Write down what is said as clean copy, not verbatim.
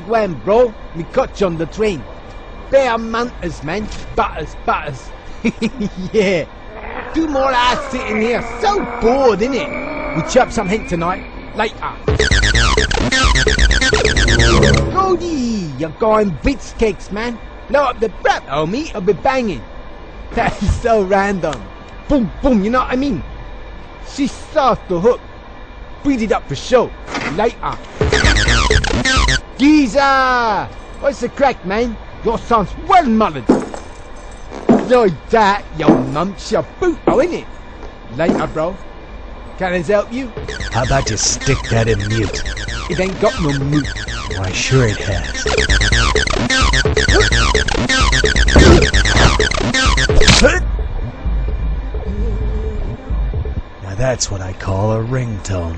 wham, bro. Me caught you on the train. Bear manters, man. Butters. Yeah. 2 more hours sitting here. So bored, innit? We chop some hint tonight. Later. Cody, you're going bitch cakes, man. Blow up the prep, homie. I'll be banging. That is so random. Boom, boom, you know what I mean? She's off the hook. Beat it up for show. Later. Geezer! What's the crack, man? Your son's well mullered. Like that, yo mumps your boot, oh, innit? Later, bro. Can I help you? How about you stick that in mute? It ain't got no moot. Why, sure it has. Now that's what I call a ringtone.